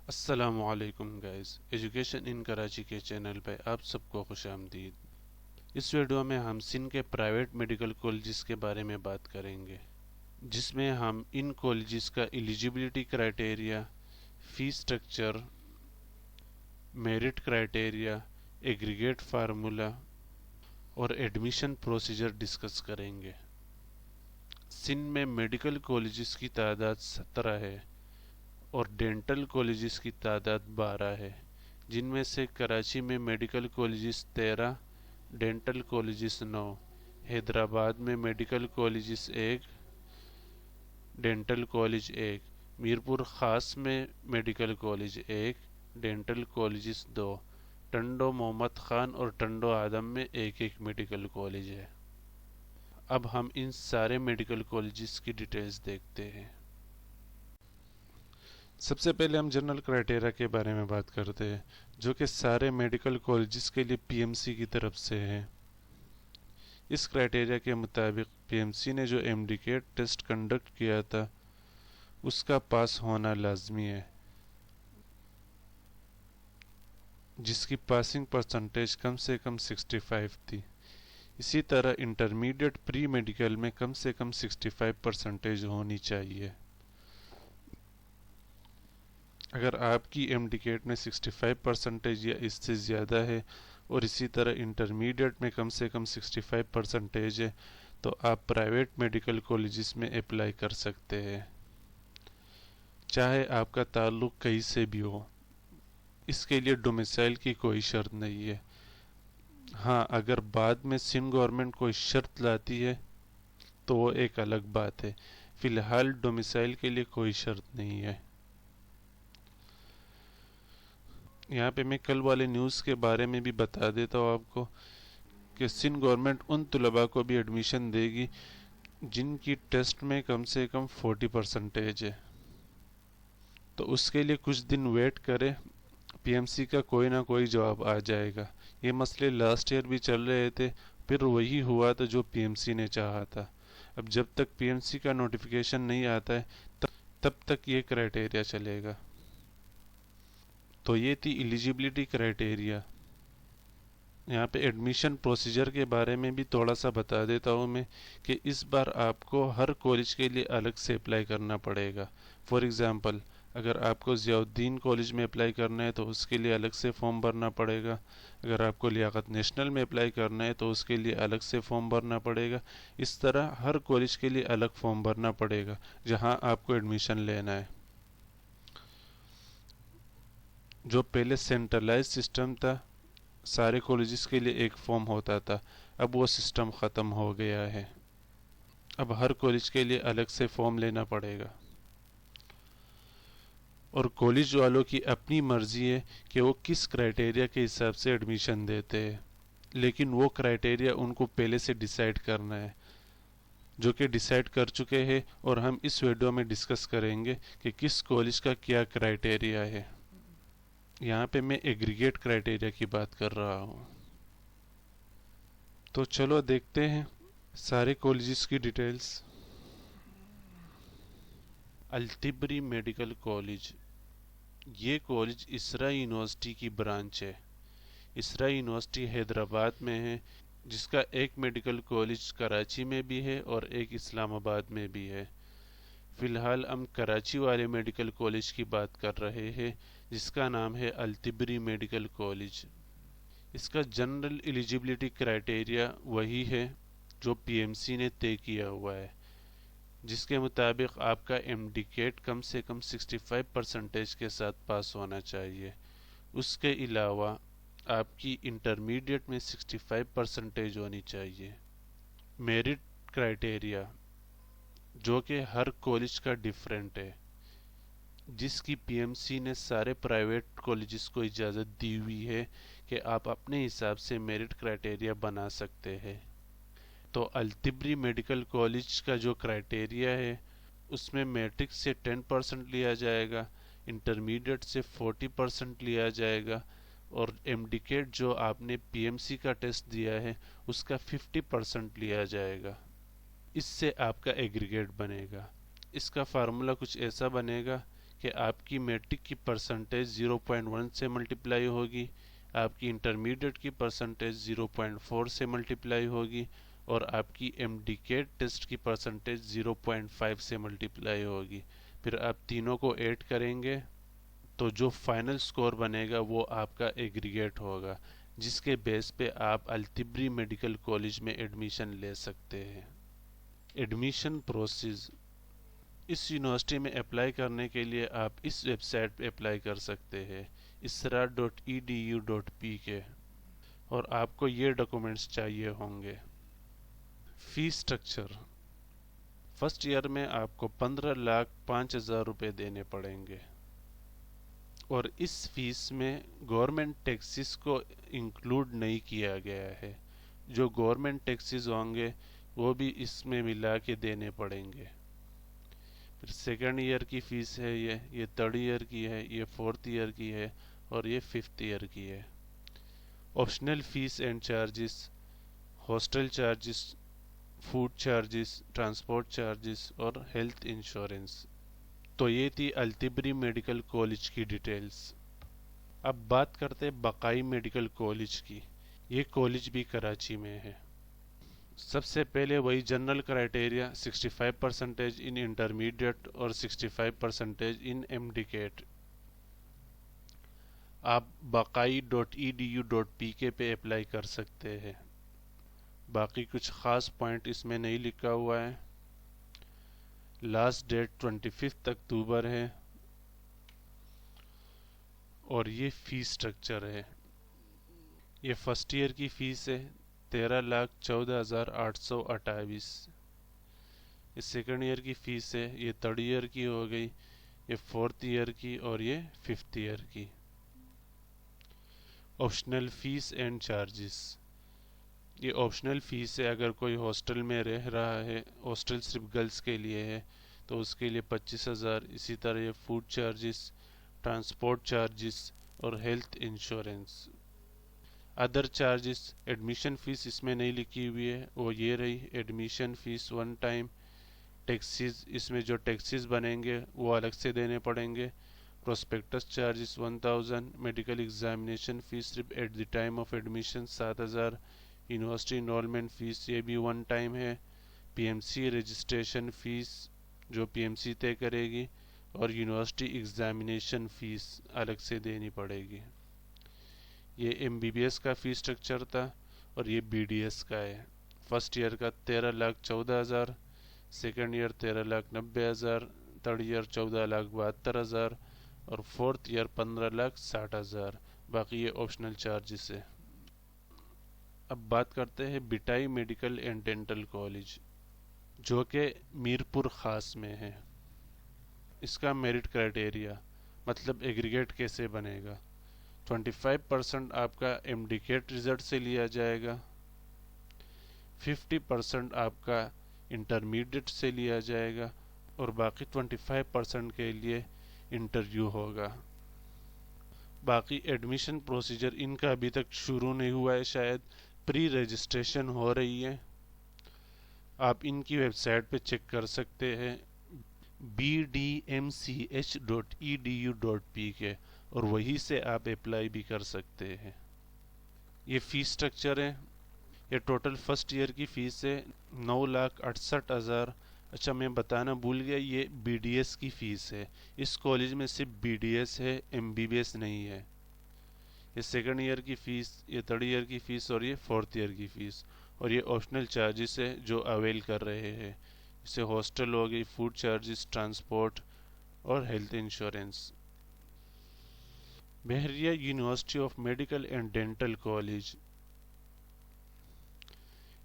السلام علیکم guys, education ان کراچی کے چینل پہ آپ سب کو خوش آمدید۔ اس ویڈیو میں ہم سندھ کے پرائیویٹ میڈیکل کالجز کے بارے میں بات کریں گے، جس میں ہم ان کالجز کا ایلیجیبلٹی کرائٹیریا، فی structure, merit criteria, aggregate formula اور ایڈمیشن پروسیجر ڈسکس کریں گے۔ سندھ میں میڈیکل کالجز کی تعداد 17 ہے اور ڈینٹل کالجز کی تعداد 12 ہے، جن میں سے کراچی میں medical colleges 13، dental colleges 9، Hyderabad میں medical colleges 1، dental college 1، Mirpur Khas میں medical college 1، dental colleges 2، Tando Muhammad Khan اور ٹنڈو آدم میں ایک میڈیکل کالج ہے۔ اب ہم ان سارے میڈیکل کالجز کی ڈیٹیلز دیکھتے ہیں۔ سب سے پہلے ہم جنرل کرائٹیریا کے بارے میں بات کرتے ہیں، جو کہ سارے میڈیکل کالجز کے لیے پی ایم سی کی طرف سے ہے۔ اس کرائٹیریا کے مطابق پی ایم سی نے جو ایمڈیکیٹ ٹیسٹ کنڈکٹ کیا تھا اس کا پاس ہونا لازمی ہے، جس کی پاسنگ پرسنٹیج کم سے کم 65 تھی۔ اسی طرح انٹرمیڈیٹ پری میڈیکل میں کم سے کم 65% ہونی چاہیے۔ اگر آپ کی ایمڈیکیٹ میں 65% یا اس سے زیادہ ہے اور اسی طرح انٹرمیڈیٹ میں کم سے کم 65% ہے تو آپ پرائیویٹ میڈیکل کالجز میں اپلائی کر سکتے ہیں، چاہے آپ کا تعلق کہیں سے بھی ہو۔ اس کے لیے ڈومیسائل کی کوئی شرط نہیں ہے۔ ہاں، اگر بعد میں سندھ گورنمنٹ کوئی شرط لاتی ہے تو وہ ایک الگ بات ہے، فی الحال ڈومیسائل کے لیے کوئی شرط نہیں ہے۔ یہاں پہ میں کل والے نیوز کے بارے میں بھی بتا دیتا ہوں آپ کو کہ سندھ گورنمنٹ ان طلباء کو بھی ایڈمیشن دے گی جن کی ٹیسٹ میں کم سے کم 40% ہے، تو اس کے لیے کچھ دن ویٹ کرے، پی ایم سی کا کوئی نہ کوئی جواب آ جائے گا۔ یہ مسئلے لاسٹ ایئر بھی چل رہے تھے، پھر وہی ہوا تھا جو پی ایم سی نے چاہا تھا۔ اب جب تک پی ایم سی کا نوٹیفیکیشن نہیں آتا ہے تب تک یہ کرائٹیریا چلے گا۔ تو یہ تھی ایلیجیبلٹی کرائٹیریا۔ یہاں پہ ایڈمیشن پروسیجر کے بارے میں بھی تھوڑا سا بتا دیتا ہوں میں کہ اس بار آپ کو ہر کالج کے لیے الگ سے اپلائی کرنا پڑے گا۔ فار ایگزامپل، اگر آپ کو ضیاء الدین کالج میں اپلائی کرنا ہے تو اس کے لیے الگ سے فارم بھرنا پڑے گا۔ اگر آپ کو لیاقت نیشنل میں اپلائی کرنا ہے تو اس کے لیے الگ سے فارم بھرنا پڑے گا۔ اس طرح ہر کالج کے لیے الگ فارم بھرنا پڑے گا جہاں آپ کو ایڈمیشن لینا ہے۔ جو پہلے سینٹرلائز سسٹم تھا، سارے کالجز کے لیے ایک فارم ہوتا تھا، اب وہ سسٹم ختم ہو گیا ہے۔ اب ہر کالج کے لیے الگ سے فارم لینا پڑے گا، اور کالج والوں کی اپنی مرضی ہے کہ وہ کس کرائٹیریا کے حساب سے ایڈمیشن دیتے ہیں، لیکن وہ کرائٹیریا ان کو پہلے سے ڈیسائیڈ کرنا ہے، جو کہ ڈیسائیڈ کر چکے ہیں، اور ہم اس ویڈیو میں ڈسکس کریں گے کہ کس کالج کا کیا کرائٹیریا ہے۔ یہاں پہ میں ایگریگیٹ کرائٹیریا کی بات کر رہا ہوں۔ تو چلو دیکھتے ہیں سارے کالجز کی ڈیٹیلز۔ التبری میڈیکل کالج، یہ کالج اسرا یونیورسٹی کی برانچ ہے۔ اسرا یونیورسٹی حیدرآباد میں ہے، جس کا ایک میڈیکل کالج کراچی میں بھی ہے اور ایک اسلام آباد میں بھی ہے۔ فی الحال ہم کراچی والے میڈیکل کالج کی بات کر رہے ہیں، جس کا نام ہے التبری میڈیکل کالج۔ اس کا جنرل ایلیجیبلٹی کرائٹیریا وہی ہے جو پی ایم سی نے طے کیا ہوا ہے، جس کے مطابق آپ کا ایمڈیکیٹ کم سے کم 65% کے ساتھ پاس ہونا چاہیے۔ اس کے علاوہ آپ کی انٹرمیڈیٹ میں 65% ہونی چاہیے۔ میرٹ کرائٹیریا، جو کہ ہر کالج کا ڈیفرنٹ ہے، جس کی پی ایم سی نے سارے پرائیویٹ کالجز کو اجازت دی ہوئی ہے کہ آپ اپنے حساب سے میرٹ کرائٹیریا بنا سکتے ہیں۔ تو التبری میڈیکل کالج کا جو کرائٹیریا ہے اس میں میٹرک سے 10% لیا جائے گا، انٹرمیڈیٹ سے 40% لیا جائے گا، اور ایمڈیکیٹ جو آپ نے پی ایم سی کا ٹیسٹ دیا ہے اس کا 50% لیا جائے گا۔ اس سے آپ کا ایگریگیٹ بنے گا۔ اس کا فارمولا کچھ ایسا بنے گا کہ آپ کی میٹرک کی پرسنٹیج 0.1 سے ملٹیپلائی ہوگی، آپ کی انٹرمیڈیٹ کی پرسنٹیج 0.4 سے ملٹیپلائی ہوگی، اور آپ کی ایم ڈی کیٹ ٹیسٹ کی پرسنٹیج 0.5 سے ملٹیپلائی ہوگی۔ پھر آپ تینوں کو ایڈ کریں گے تو جو فائنل سکور بنے گا وہ آپ کا ایگریگیٹ ہوگا، جس کے بیس پہ آپ التبری میڈیکل کالج میں ایڈمیشن لے سکتے ہیں۔ ایڈمیشن پروسیس: اس یونیورسٹی میں اپلائی کرنے کے لیے آپ اس ویب سائٹ پہ اپلائی کر سکتے ہیں isra.edu.pk، اور آپ کو یہ ڈاکومنٹس چاہیے ہوں گے۔ فیس سٹرکچر: فرسٹ ایئر میں آپ کو 15,05,000 روپے دینے پڑیں گے، اور اس فیس میں گورنمنٹ ٹیکسز کو انکلوڈ نہیں کیا گیا ہے۔ جو گورنمنٹ ٹیکسز ہوں گے وہ بھی اس میں ملا کے دینے پڑیں گے۔ پھر سیکنڈ ایئر کی فیس ہے، یہ تھرڈ ایئر کی ہے، یہ فورتھ ایئر کی ہے، اور یہ ففتھ ایئر کی ہے۔ Optional fees and charges: hostel charges, food charges, transport charges اور ہیلتھ انشورنس۔ تو یہ تھی التبری میڈیکل کالج کی ڈیٹیلز۔ اب بات کرتے بقائی میڈیکل کالج کی۔ یہ کالج بھی کراچی میں ہے۔ سب سے پہلے وہی جنرل کرائٹیریا 65% ان انٹرمیڈیٹ اور 65% ان ایم ڈی کیٹ۔ آپ بقائی.edu.pk پہ اپلائی کر سکتے ہیں۔ باقی کچھ خاص پوائنٹ اس میں نہیں لکھا ہوا ہے۔ لاسٹ ڈیٹ 25 اکتوبر ہے، اور یہ فیس سٹرکچر ہے۔ یہ فرسٹ ایئر کی فیس ہے 13,14,828۔ یہ سیکنڈ ایئر کی فیس ہے، یہ تھرڈ ایئر کی ہو گئی، یہ فورتھ ایئر کی، اور یہ ففتھ ایئر کی۔ آپشنل فیس اینڈ چارجز: یہ آپشنل فیس ہے، اگر کوئی ہاسٹل میں رہ رہا ہے، ہاسٹل صرف گرلز کے لیے ہے تو اس کے لیے 25,000۔ اسی طرح یہ فوڈ چارجز، ٹرانسپورٹ چارجز اور health insurance. Other charges: admission fee اس میں نہیں لکھی ہوئی ہے، وہ یہ رہی admission fee one time. Taxes: اس میں جو ٹیکسیز بنیں گے وہ الگ سے دینے پڑیں گے۔ Prospectus charges 1000۔ Medical examination fee صرف at the time of admission 7000۔ University enrolment fee یہ بھی ون ٹائم ہے۔ P M C registration fee جو پی ایم سی طے کرے گی، اور یونیورسٹی ایگزامینیشن فیس الگ سے دینی پڑے گی۔ یہ ایم بی بی ایس کا فیس سٹرکچر تھا، اور یہ بی ڈی ایس کا ہے۔ فرسٹ ایئر کا 13,14,000، سیکنڈ ایئر 13,90,000، تھرڈ ایئر 14,72,000، اور فورتھ ایئر 15,60,000۔ باقی یہ آپشنل چارجز ہے۔ اب بات کرتے ہیں بٹائی میڈیکل اینڈ ڈینٹل کالج، جو کہ میرپور خاص میں ہے۔ اس کا میرٹ کرائٹیریا مطلب ایگریگیٹ کیسے بنے گا: 25% آپ کا ایم ڈی کیٹ رزلٹ سے لیا جائے گا، 50% آپ کا انٹرمیڈیٹ سے لیا جائے گا، اور باقی 25% کے لیے انٹرویو ہوگا۔ باقی ایڈمیشن پروسیجر ان کا ابھی تک شروع نہیں ہوا ہے، شاید پری رجسٹریشن ہو رہی ہے۔ آپ ان کی ویب سائٹ پہ چیک کر سکتے ہیں bdmch.edu.pk، اور وہی سے آپ اپلائی بھی کر سکتے ہیں۔ یہ فیس سٹرکچر ہے۔ یہ ٹوٹل فرسٹ ایئر کی فیس ہے 9,68,000۔ اچھا میں بتانا بھول گیا، یہ بی ڈی ایس کی فیس ہے۔ اس کالج میں صرف بی ڈی ایس ہے، ایم بی بی ایس نہیں ہے۔ یہ سیکنڈ ایئر کی فیس، یہ تھرڈ ایئر کی فیس، اور یہ فورتھ ایئر کی فیس، اور یہ آپشنل چارجز ہے جو اویل کر رہے ہیں۔ اسے ہاسٹل ہو گئی، فوڈ چارجز، ٹرانسپورٹ اور health insurance. Bahria university of medical and dental college,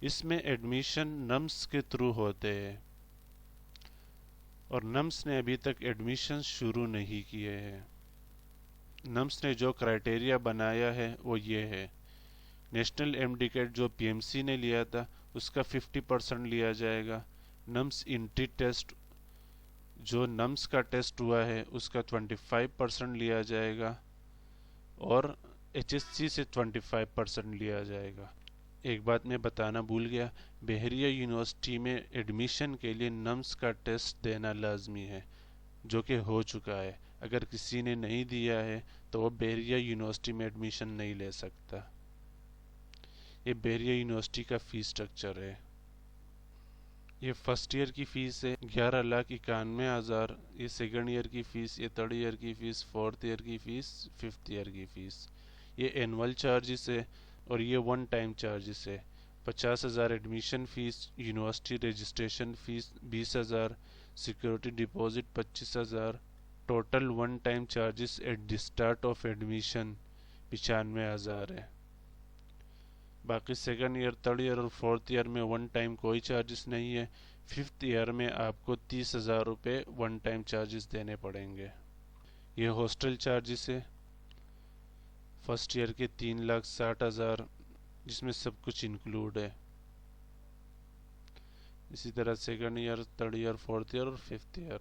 اس میں ایڈمیشن نمس کے تھرو ہوتے ہیں، اور نمس نے ابھی تک ایڈمیشن شروع نہیں کیے ہیں۔ نمس نے جو کرائٹیریا بنایا ہے وہ یہ ہے: نیشنل ایم ڈی کیٹ جو پی ایم سی نے لیا تھا اس کا 50% لیا جائے گا۔ نمس انٹری ٹیسٹ جو نمس کا ٹیسٹ ہوا ہے اس کا 25% لیا جائے گا، اور ایچ ایس سی سے 25% لیا جائے گا۔ ایک بات میں بتانا بھول گیا، بحریہ یونیورسٹی میں ایڈمیشن کے لیے نمس کا ٹیسٹ دینا لازمی ہے، جو کہ ہو چکا ہے۔ اگر کسی نے نہیں دیا ہے تو وہ بحریہ یونیورسٹی میں ایڈمیشن نہیں لے سکتا۔ یہ بحریہ یونیورسٹی کا فیس سٹرکچر ہے۔ یہ فرسٹ ایئر کی فیس ہے 11,91,000، یہ سیکنڈ ایئر کی فیس، یہ تھرڈ ایئر کی فیس، فورتھ ایئر کی فیس، ففتھ ایئر کی فیس۔ یہ اینول چارجز ہے اور یہ ون ٹائم چارجز ہے۔ 50,000 admission fees, university registration fees 20,000، security deposit 25,000، total one time charges at the start of admission 95,000 ہے۔ باقی سیکنڈ ایئر، تھرڈ ایئر اور فورتھ ایئر میں ون ٹائم کوئی چارجز نہیں ہے۔ ففتھ ایئر میں آپ کو 30,000 روپے ون ٹائم چارجز دینے پڑیں گے۔ یہ ہاسٹل چارجز ہے فرسٹ ایئر کے 3,60,000، جس میں سب کچھ انکلوڈ ہے۔ اسی طرح second year, third year, fourth year اور ففتھ ایئر۔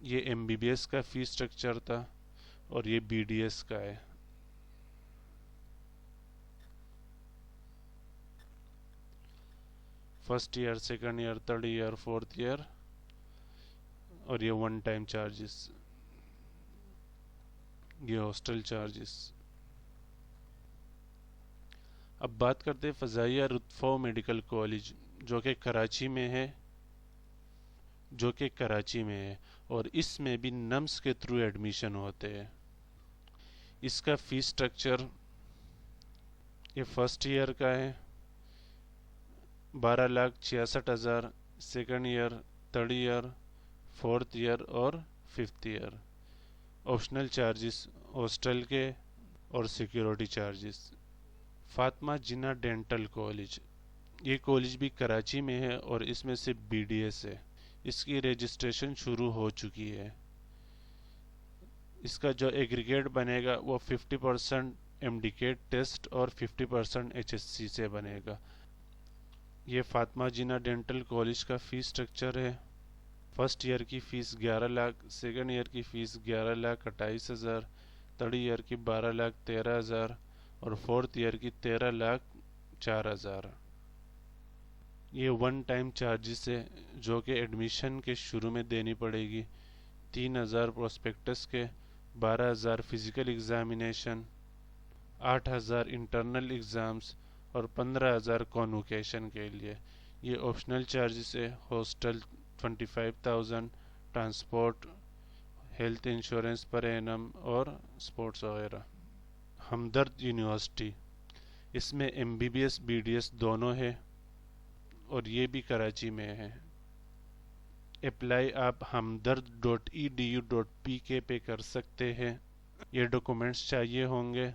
یہ ایم بی بی ایس کا فیس سٹرکچر تھا اور یہ بی ڈی ایس کا ہے۔ First year, second year, third year, fourth year, اور یہ ون ٹائم چارجز، یہ ہاسٹل چارجز۔ اب بات کرتے ہیں فضائیہ رتفو میڈیکل کالج جو کہ کراچی میں ہے، اور اس میں بھی نمس کے تھرو ایڈمیشن ہوتے ہیں۔ اس کا فیس سٹرکچر یہ فرسٹ ایئر کا ہے 12,66,000، second year, third year, fourth year اور fifth year. Optional charges hostel کے اور security charges. Fatima Jinnah dental college, یہ کالج بھی کراچی میں ہے اور اس میں سے بی ڈی ایس ہے۔ اس کی رجسٹریشن شروع ہو چکی ہے۔ اس کا جو ایگریگیٹ بنے گا وہ 50% ایم ڈی کیٹ ٹیسٹ اور 50% ایچ ایس سی سے بنے گا۔ یہ فاطمہ جناح ڈینٹل کالج کا فیس سٹرکچر ہے۔ فرسٹ ایئر کی فیس 11 لاکھ، سیکنڈ ایئر کی فیس 11,28,000، تھرڈ ایئر کی 12,13,000 اور فورتھ ایئر کی 13,04,000۔ یہ ون ٹائم چارجز ہے جو کہ ایڈمیشن کے شروع میں دینی پڑے گی۔ 3,000 پروسپیکٹس کے، 12,000 فزیکل ایگزامینیشن، 8,000 انٹرنل ایگزامز اور 15,000 کانوکیشن کے لیے۔ یہ آپشنل چارجز ہے۔ Hostel 25,000، transport, health insurance per annum اور سپورٹس وغیرہ۔ ہمدرد یونیورسٹی، اس میں M B B S, B D S دونوں ہے اور یہ بھی کراچی میں ہے۔ اپلائی آپ hamdard.edu.pk پہ کر سکتے ہیں۔ یہ ڈاکومنٹس چاہیے ہوں گے۔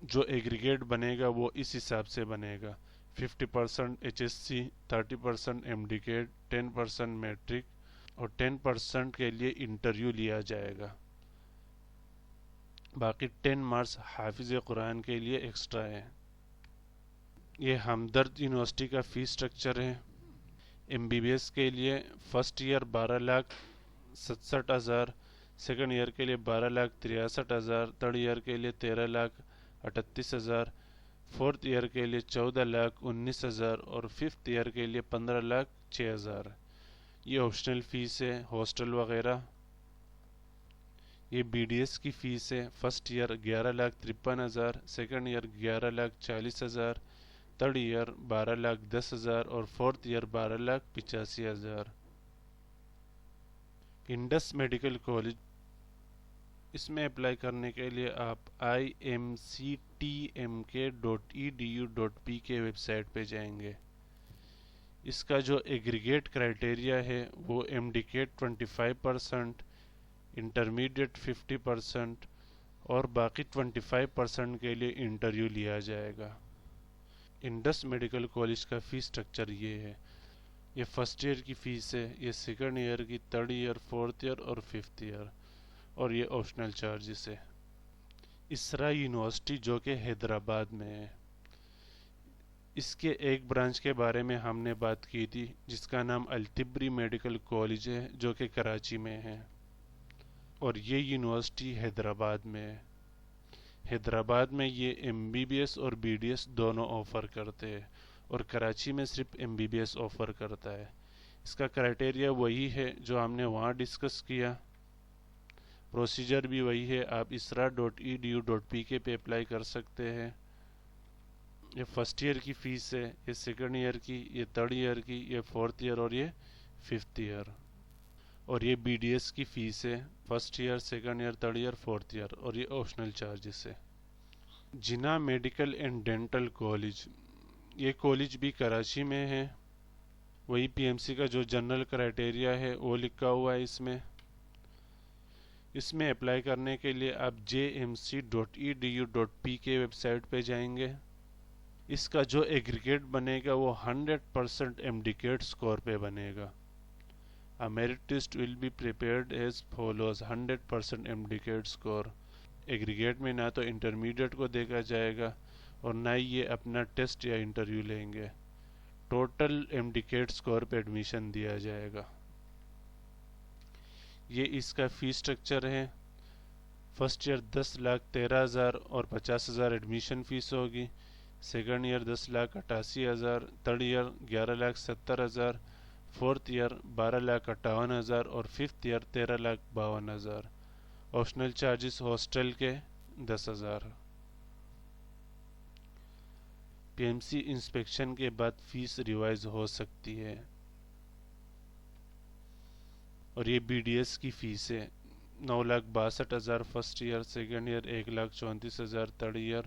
جو ایگریگیٹ بنے گا وہ اس حساب سے بنے گا: 50% H S C, 30% M D CAT, 10% matric اور 10% کے لیے انٹرویو لیا جائے گا۔ باقی 10 مارکس حافظ قرآن کے لیے ایکسٹرا ہے۔ یہ ہمدرد یونیورسٹی کا فیس سٹرکچر ہے۔ ایم بی بی ایس کے لیے فرسٹ ایئر 12,67,000، سیکنڈ ایئر کے لیے 12,63,000، تھرڈ ایئر کے لیے 13,38,000، فورتھ ایئر کے لیے 14,19,000 اور ففتھ ایئر کے لیے 15,06,000۔ یہ آپشنل فیس ہے، ہاسٹل وغیرہ۔ یہ بی ڈی ایس کی فیس ہے۔ First year 11,53,000، second year 11,40,000، third year 12,10,000 اور fourth year 12,85,000۔ Indus medical college, اس میں اپلائی کرنے کے لیے آپ imctmk.edu.pk ویب سائٹ پہ جائیں گے۔ اس کا جو ایگریگیٹ کرائٹیریا ہے وہ ایم ڈی کیٹ 25%، انٹرمیڈیٹ 50% اور باقی 25% کے لیے انٹرویو لیا جائے گا۔ انڈس میڈیکل کالج کا فیس سٹرکچر یہ ہے۔ یہ فرسٹ ایئر کی فیس ہے، یہ سیکنڈ ایئر کی، تھرڈ ایئر، فورتھ ایئر اور ففتھ ایئر، اور یہ آپشنل چارجز ہے۔ اسرا یونیورسٹی جو کہ حیدرآباد میں ہے، اس کے ایک برانچ کے بارے میں ہم نے بات کی تھی جس کا نام التبری میڈیکل کالج ہے جو کہ کراچی میں ہے، اور یہ یونیورسٹی حیدرآباد میں ہے۔ حیدرآباد میں یہ ایم بی بی ایس اور بی ڈی ایس دونوں آفر کرتے ہیں، اور کراچی میں صرف MBBS آفر کرتا ہے. اس کا کرائٹیریا وہی ہے جو ہم نے وہاں ڈسکس کیا، پروسیجر بھی وہی ہے. آپ isra.edu.pk پہ اپلائی کر سکتے ہیں. یہ فرسٹ ایئر کی فیس ہے، یہ سیکنڈ ایئر کی، یہ تھرڈ ایئر کی، یہ فورتھ ایئر اور یہ ففتھ ایئر. اور یہ BDS کی فیس ہے، first year, second year, third year, fourth year. اور یہ آپشنل چارجز ہے. Jinnah medical and dental college, یہ کالج بھی کراچی میں ہے. وہی PMC کا جو جنرل کرائٹیریا ہے وہ لکھا ہوا ہے اس میں. اس میں اپلائی کرنے کے لیے آپ jmc.edu.pk ویب سائٹ پہ جائیں گے. اس کا جو ایگریگیٹ بنے گا وہ 100% MDCAT اسکور پہ بنے گا. A merit list will be prepared as follows: 100% MDCAT score. Aggregate میں نہ تو انٹرمیڈیٹ کو دیکھا جائے گا اور نہ ہی یہ اپنا ٹیسٹ یا انٹرویو لیں گے. ٹوٹل MDCAT اسکور پہ ایڈمیشن دیا جائے گا. یہ اس کا فی سٹرکچر ہے. فرسٹ ایئر 10,13,000 اور 50,000 ایڈمیشن فیس ہوگی. Second year 10,88,000، third year 11,70,000، fourth year 12,58,000 اور fifth year 13,52,000. Optional charges hostel کے 10,000. PMC انسپیکشن کے بعد فیس ریوائز ہو سکتی ہے. اور یہ BDS کی فیس ہے 9,62,000 first year, second year 1,34,000، third year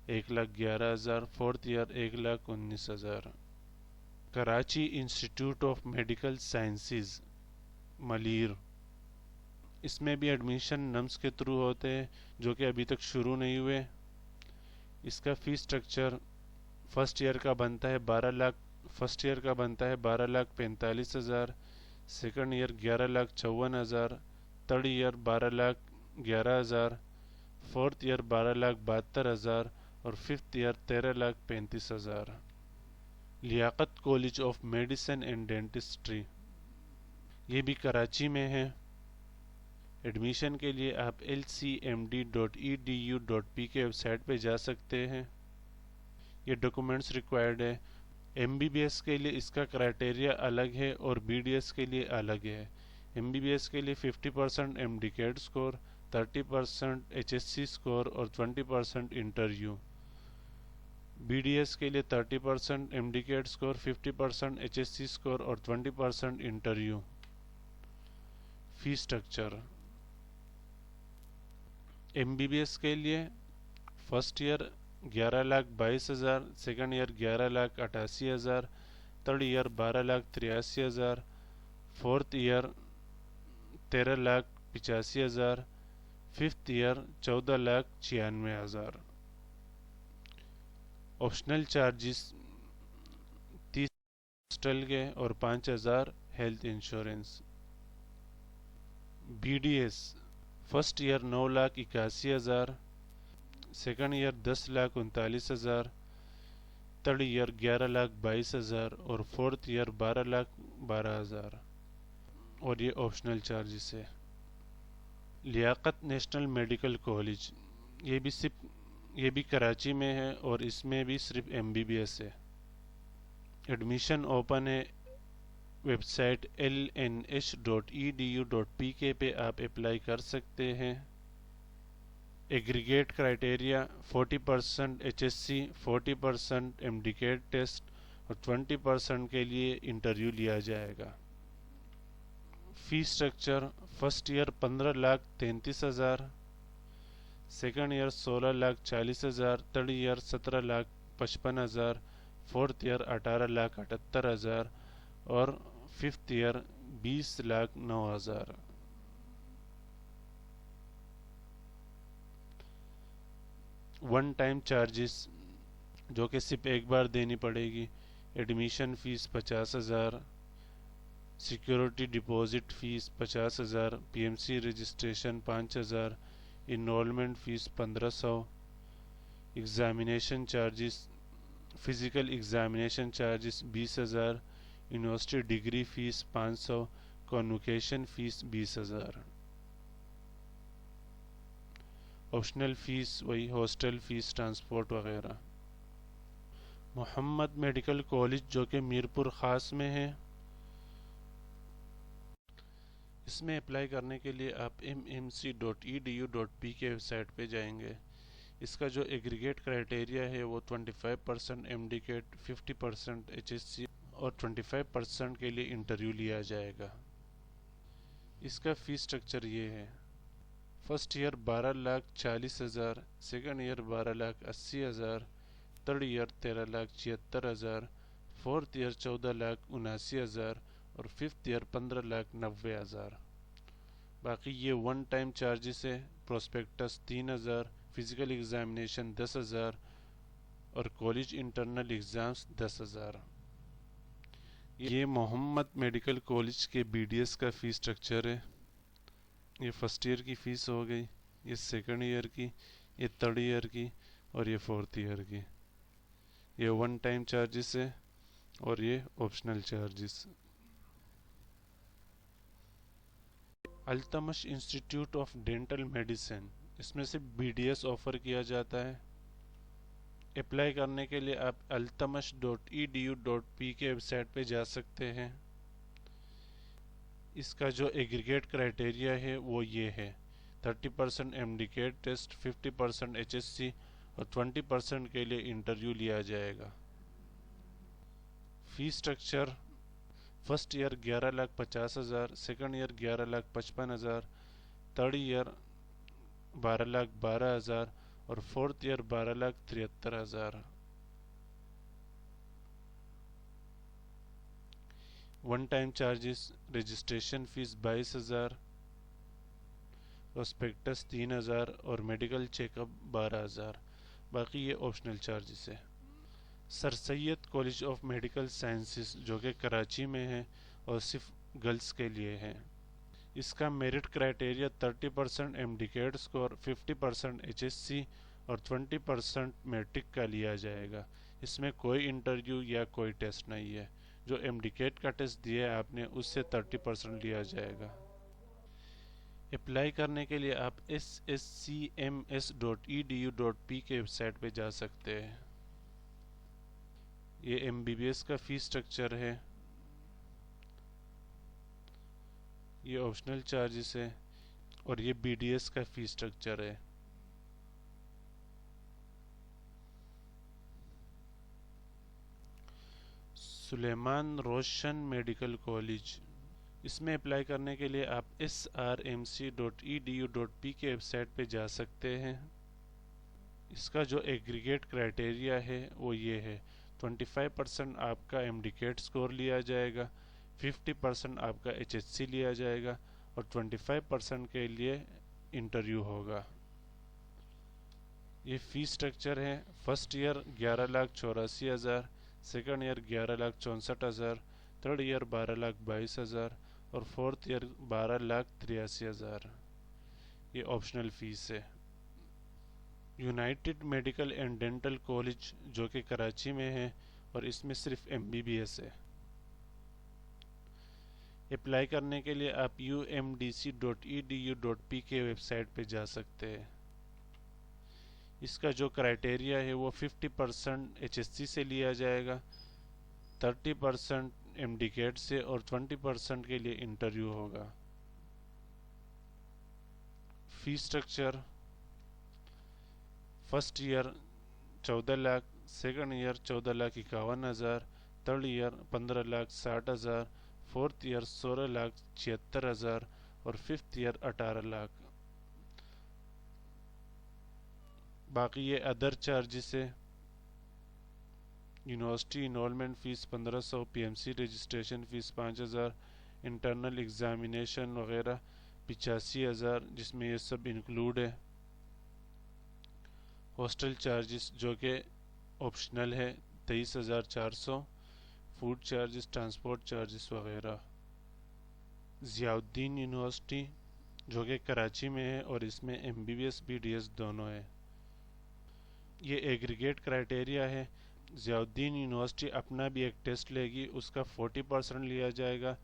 1,11,000، fourth year 1,19,000. Karachi institute of medical sciences Malir, اس میں بھی ایڈمیشن نمس کے تھرو ہوتے ہیں جو کہ ابھی تک شروع نہیں ہوئے. اس کا فی سٹرکچر فرسٹ ایئر کا بنتا ہے 12,45,000، second year 11,54,000، third year 12,11,000، fourth year 12,72,000 اور fifth year 13,35,000. Liaquat college of medicine and dentistry, یہ بھی کراچی میں ہے. ایڈمیشن کے لیے آپ lcmd.edu.pk ویب سائٹ پہ جا سکتے ہیں. یہ ڈاکومنٹس ریکوائرڈ ہے. MBBS کے لیے اس کا کرائٹیریا الگ ہے اور BDS کے لیے الگ ہے. MBBS کے لیے 50% MDCAT اسکور، 30% HSC اسکور اور 20% انٹرویو. BDS کے لیے 30% MDCAT اسکور، 50% HSC اسکور اور 20% انٹرویو. فی سٹرکچر MBBS کے لیے first year 11,22,000، second year 11,88,000، third year 12,83,000، fourth year 13,85,000، fifth year 14,96,000. Optional charges 30 hostel کے اور 5,000 health insurance. BDS first year 9,81,000، second year 10,39,000، third year 11,22,000 اور fourth year 12,12,000. اور یہ optional charges ہے. لیاقت نیشنل میڈیکل کالج، یہ بھی کراچی میں ہے اور اس میں بھی صرف MBBS ہے. ایڈمیشن اوپن ہے. ویب سائٹ lnh.edu.pk پہ آپ اپلائی کر سکتے ہیں. Aggregate criteria 40% HSC، 40% MDCAT test اور 20% کے لیے انٹرویو لیا جائے گا. Fee structure first year 15,33,000، second year 16,40,000، third year 17,55,000، fourth year 18,78,000 اور fifth year 20,09,000. One time charges جو کہ صرف ایک بار دینی پڑے گی. Admission fees 50,000، security deposit fees 50,000، PMC registration 5,000، enrolment fees 1,500. Examination charges, physical examination charges 20,000، university degree fees 500، convocation fees 20,000. Optional fees وہی ہاسٹل فیس، ٹرانسپورٹ وغیرہ. محمد میڈیکل کالج جو کہ میرپور خاص میں ہے، اس میں اپلائی کرنے کے لیے آپ mmc.edu.p کے ویب سائٹ پہ جائیں گے۔ اس کا جو ایگریگیٹ کرائٹیریا ہے وہ 25% MDCAT، 50% HSC اور 25% کے لیے انٹرویو لیا جائے گا۔ اس کا فیس سٹرکچر یہ ہے: first year 12,40,000، second year 12,80,000، third year 13,76,000، fourth year 14,79,000 اور ففتھ ایئر 15,90,000۔ باقی یہ ون ٹائم چارجز ہے۔ پروسپیکٹس 3,000، فزیکل ایگزامینیشن 10,000 اور کالج انٹرنل ایگزامز 10,000۔ یہ محمد میڈیکل کالج کے BDS کا فیس سٹرکچر ہے۔ یہ فرسٹ ایئر کی فیس ہو گئی، یہ سیکنڈ ایئر کی، یہ تھرڈ ایئر کی اور یہ فورتھ ایئر کی۔ یہ ون ٹائم چارجز ہے اور یہ optional charges. Altamash institute of dental medicine, اس میں سے BDS آفر کیا جاتا ہے۔ اپلائی کرنے کے لیے آپ altamas.edu.p کے ویب سائٹ پہ جا سکتے ہیں۔ اس کا جو ایگریگیٹ کرائٹیریا ہے وہ یہ ہے: 30% MDCAT ٹیسٹ، 50% HSC اور 20% کے لیے انٹرویو لیا جائے گا۔ Fee structure: first year 11,50,000، second year 11,55,000، third year 12,12,000 اور fourth year 12,73,000۔ One time charges: registration fee 22,000، prospectus 3,000 اور میڈیکل چیک اپ 12,000۔ باقی یہ آپشنل چارجز ہے۔ سر سید کالج آف میڈیکل سائنسز جو کہ کراچی میں ہے اور صرف گرلز کے لیے ہے۔ اس کا merit criteria 30% MDCAT score, 50% HSC اور 20% میٹرک کا لیا جائے گا۔ اس میں کوئی انٹرویو یا کوئی ٹیسٹ نہیں ہے۔ جو MDCAT کا ٹیسٹ دیا ہے آپ نے اس سے 30% لیا جائے گا۔ اپلائی کرنے کے لیے آپ sscms.edu.p کے ویب سائٹ پہ جا سکتے ہیں۔ یہ MBBS کا فیس سٹرکچر ہے۔ یہ آپشنل چارجز ہے اور یہ BDS کا فیس سٹرکچر ہے۔ سلیمان روشن میڈیکل کالج، اس میں اپلائی کرنے کے لیے آپ srmc.edu.p کے ویب سائٹ پہ جا سکتے ہیں۔ اس کا جو ایگریگیٹ کرائٹیریا ہے وہ یہ ہے: 25% آپ کا MDCAT اسکور لیا جائے گا، 50% آپ کا HSC لیا جائے گا اور 25% کے لیے انٹرویو ہوگا۔ یہ فیس سٹرکچر ہے: first year 11,84,000، second year 11,64,000، third year 12,22,000 اور فورتھ ایئر 12,83,000۔ یہ آپشنل فیس ہے۔ United medical and dental college جو کہ کراچی میں ہے اور اس میں صرف MBBS ہے۔ اپلائی کرنے کے لیے آپ umdc.edu.p کے ویب سائٹ پہ جا سکتے ہیں۔ اس کا جو کرائٹیریا ہے وہ 50% HSC سے لیا جائے گا، 30% MDCAT سے اور 20% کے لیے انٹرویو ہوگا۔ Fees structure: first year 14 lakh, second year 14,51,000، third year 15,60,000، fourth year 16,76,000 اور ففتھ ایئر 18 لاکھ۔ باقی یہ ادر چارجز ہے: university enrolment fees 1,500، PMC registration fees 5,000، internal examination وغیرہ 85,000 جس میں یہ سب انکلوڈ ہے۔ ہاسٹل چارجز جو کہ آپشنل ہے 23,400، فوڈ چارجز، ٹرانسپورٹ چارجز وغیرہ۔ ضیاء الدین یونیورسٹی جو کہ کراچی میں ہے اور اس میں MBBS BDS دونوں ہے۔ یہ ایگریگیٹ کرائٹیریا ہے: ضیاء الدین یونیورسٹی اپنا بھی ایک ٹیسٹ لے گی، اس کا 40% لیا جائے گا،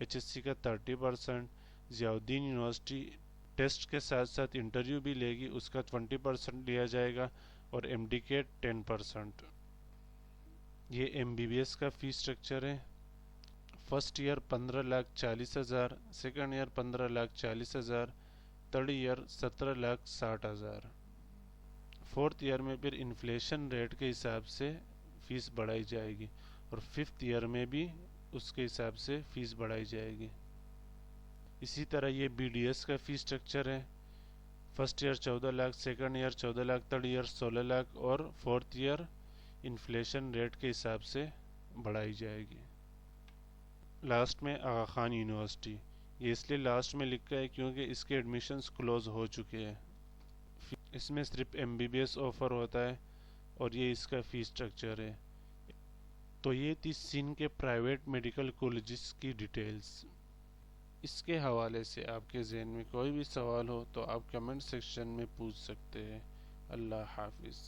HSC کا 30%۔ ضیاء الدین یونیورسٹی ٹیسٹ کے ساتھ ساتھ انٹرویو بھی لے گی، اس کا 20% لیا جائے گا اور MDCAT 10%۔ یہ MBBS کا فی سٹرکچر ہے۔ First year 15,40,000، second year 15,40,000، third year 17,60,000۔ Fourth year میں پھر انفلیشن ریٹ کے حساب سے فیس بڑھائی جائے گی، اور ففتھ ایئر میں بھی اس کے حساب سے فیس بڑھائی جائے گی۔ اسی طرح یہ BDS کا فی سٹرکچر ہے۔ First year 14 lakh, second year 14 lakh, third year 16 lakh, اور فورتھ ایئر انفلیشن ریٹ کے حساب سے بڑھائی جائے گی۔ لاسٹ میں آغا خان یونیورسٹی، یہ اس لیے لاسٹ میں لکھا ہے کیونکہ اس کے ایڈمیشنز کلوز ہو چکے ہیں۔ اس میں صرف MBBS آفر ہوتا ہے، اور یہ اس کا فی سٹرکچر ہے۔ تو یہ تھی سندھ کے پرائیویٹ میڈیکل کالجز کی ڈیٹیلز۔ اس کے حوالے سے آپ کے ذہن میں کوئی بھی سوال ہو تو آپ کمنٹ سیکشن میں پوچھ سکتے ہیں۔ اللہ حافظ۔